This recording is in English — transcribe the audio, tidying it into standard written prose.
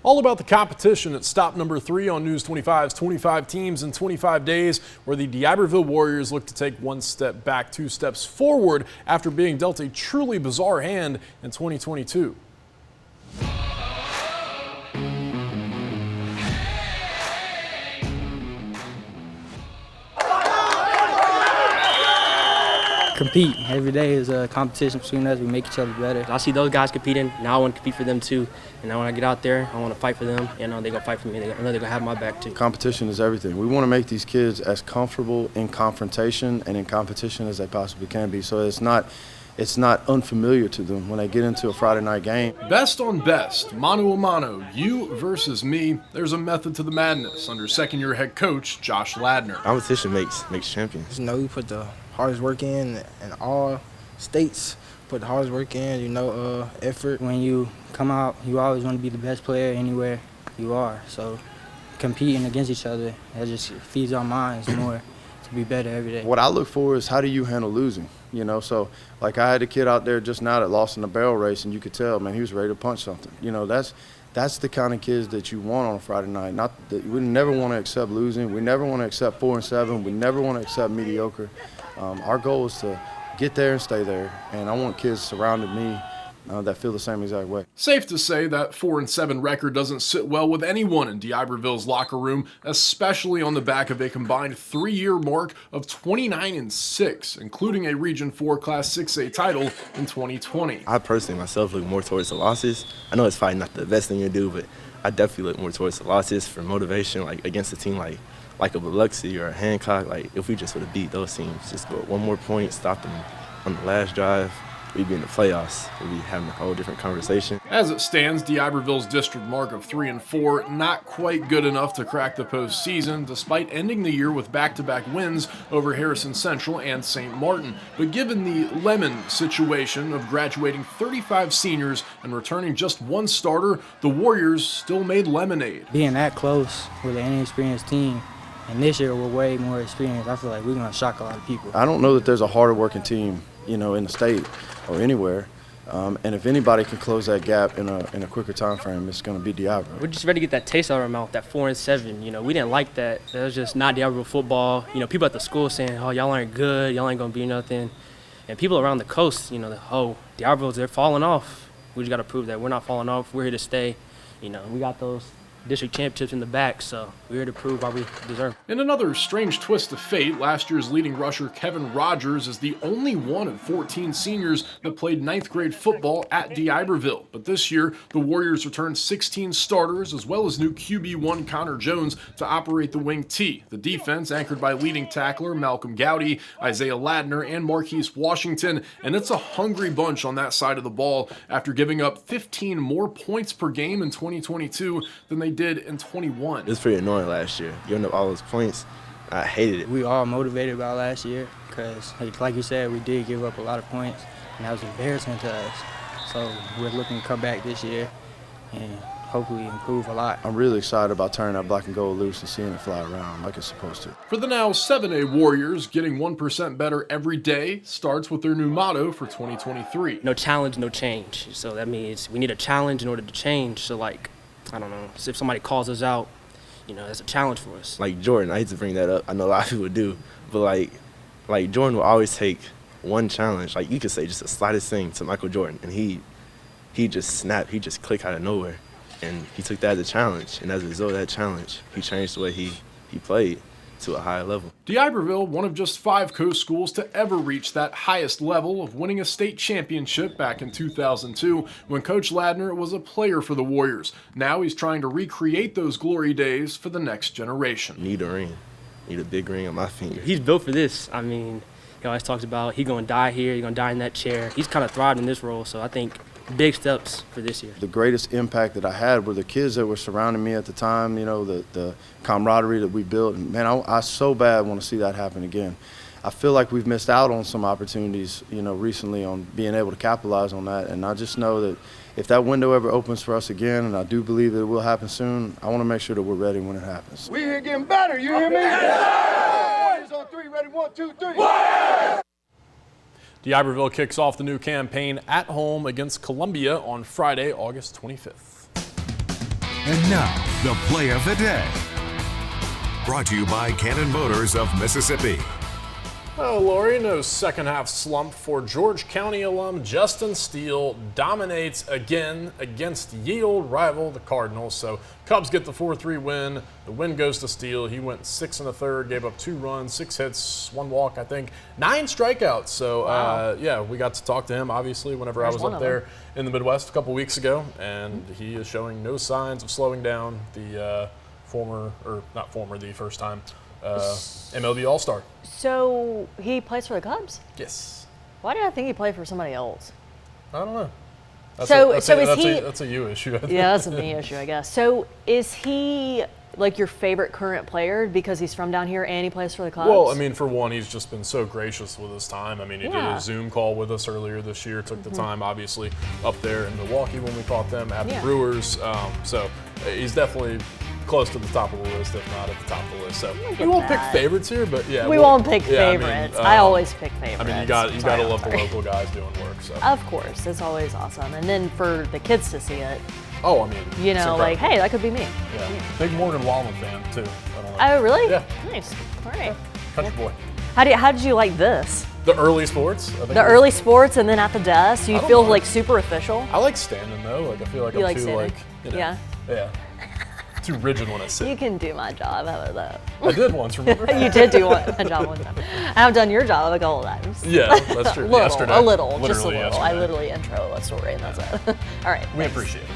All about the competition at stop number 3 on News 25's 25 Teams in 25 Days, where the D'Iberville Warriors look to take one step back, 2 steps forward after being dealt a truly bizarre hand in 2022. Compete. Every day is a competition between us. We make each other better. I see those guys competing. Now I want to compete for them too. And now when I get out there, I want to fight for them. And they're going to fight for me. I know they're going to have my back too. Competition is everything. We want to make these kids as comfortable in confrontation and in competition as they possibly can be. So it's not unfamiliar to them when they get into a Friday night game. Best on best, mano a mano, you versus me. There's a method to the madness under second-year head coach Josh Ladner. Competition makes champions. You know, we put the hardest work in all states. Put the hardest work in, effort. When you come out, you always want to be the best player anywhere you are. So competing against each other, that just feeds our minds more to be better every day. What I look for is how do you handle losing, So like I had a kid out there just now that lost in the barrel race, and you could tell, man, he was ready to punch something. That's the kind of kids that you want on a Friday night. Not that we never want to accept losing. We never want to accept 4 and 7. We never want to accept mediocre. Our goal is to get there and stay there, and I want kids surrounding me that feel the same exact way. Safe to say that 4 and 7 record doesn't sit well with anyone in D'Iberville's locker room, especially on the back of a combined 3-year mark of 29 and 6, including a Region 4 Class 6A title in 2020. I personally myself look more towards the losses. I know it's probably not the best thing to do, but I definitely look more towards the losses for motivation, like against a team like a Biloxi or a Hancock. Like if we just would have beat those teams, just go 1 more point, stop them on the last drive, we'd be in the playoffs. We'd be having a whole different conversation. As it stands, D'Iberville's district mark of 3 and 4, not quite good enough to crack the postseason, despite ending the year with back-to-back wins over Harrison Central and St. Martin. But given the lemon situation of graduating 35 seniors and returning just 1 starter, the Warriors still made lemonade. Being that close with an inexperienced team, and this year we're way more experienced, I feel like we're going to shock a lot of people. I don't know that there's a harder working team, in the state or anywhere. And if anybody can close that gap in a quicker time frame, it's going to be D'Iberville. We're just ready to get that taste out of our mouth, that 4 and 7. We didn't like that. That was just not D'Iberville football. People at the school saying, oh, y'all aren't good, y'all ain't going to be nothing. And people around the coast, D'Iberville's, they're falling off. We just got to prove that we're not falling off. We're here to stay. We got those district championships in the back, so we're here to prove why we deserve. In another strange twist of fate, last year's leading rusher Kevin Rogers is the only one of 14 seniors that played 9th grade football at D'Iberville. But this year, the Warriors returned 16 starters as well as new QB1 Connor Jones to operate the wing T. The defense anchored by leading tackler Malcolm Gowdy, Isaiah Ladner, and Marquise Washington, and it's a hungry bunch on that side of the ball after giving up 15 more points per game in 2022 than they did in 21. It was pretty annoying last year. Giving up all those points, I hated it. We all motivated about last year because, like you said, we did give up a lot of points, and that was embarrassing to us. So we're looking to come back this year and hopefully improve a lot. I'm really excited about turning that black and gold loose and seeing it fly around like it's supposed to. For the now 7A Warriors, getting 1% better every day starts with their new motto for 2023. No challenge, no change. So that means we need a challenge in order to change. So I don't know, so if somebody calls us out, that's a challenge for us. Like Jordan, I hate to bring that up. I know a lot of people do, but like Jordan will always take one challenge. Like you could say just the slightest thing to Michael Jordan, and he just snapped. He just clicked out of nowhere, and he took that as a challenge. And as a result of that challenge, he changed the way he played to a higher level. D'Iberville, one of just 5 coast schools to ever reach that highest level of winning a state championship back in 2002 when Coach Ladner was a player for the Warriors. Now he's trying to recreate those glory days for the next generation. Need a ring. Need a big ring on my finger. He's built for this. He always talks about he's going to die here, he's going to die in that chair. He's kind of thrived in this role, so I think big steps for this year. The greatest impact that I had were the kids that were surrounding me at the time, the camaraderie that we built. And man, I so bad want to see that happen again. I feel like we've missed out on some opportunities, recently on being able to capitalize on that. And I just know that if that window ever opens for us again, and I do believe that it will happen soon, I want to make sure that we're ready when it happens. We here getting better, you hear me? Yes, on 3, ready, 1, 2, 3. Warriors! D'Iberville kicks off the new campaign at home against Columbia on Friday, August 25th. And now, the play of the day. Brought to you by Cannon Motors of Mississippi. Well, Lori, no second half slump for George County alum Justin Steele. Dominates again against ye old rival, the Cardinals. So Cubs get the 4-3 win. The win goes to Steele. He went 6 1/3, gave up 2 runs, 6 hits, 1 walk, I think, 9 strikeouts. So, yeah, we got to talk to him, obviously, whenever I was up there in the Midwest a couple weeks ago. And he is showing no signs of slowing down. The the first time MLB All-Star. So he plays for the Cubs? Yes. Why did I think he played for somebody else? I don't know. That's a you issue, I think. Yeah, that's a me issue, I guess. So is he like your favorite current player because he's from down here and he plays for the Cubs? Well, I mean, for one, he's just been so gracious with his time. I mean, he did a Zoom call with us earlier this year, took the time, obviously, up there in Milwaukee when we caught them at the Brewers. So he's definitely close to the top of the list, if not at the top of the list. So we won't pick favorites here, but yeah. We won't pick favorites. I always pick favorites. I mean, you got to love the local guys doing work. So of course, it's always awesome. And then for the kids to see it. Oh, I mean, you know, like, hey, that could be me. Yeah. Big Morgan Wallen fan too. I don't know. Oh, really? Yeah. Nice. All right. Country boy. How did you like this? The early sports. The early sports, and then at the desk, you feel like super official. I like standing though. Like I feel like I'm too standing? yeah. Too rigid when I sit. You can do my job. How about that? I did once, remember? You did do my job one time. I have done your job a couple times. Yeah, that's true. Just a little. Yesterday. I literally intro a story and that's it. All right. We appreciate it.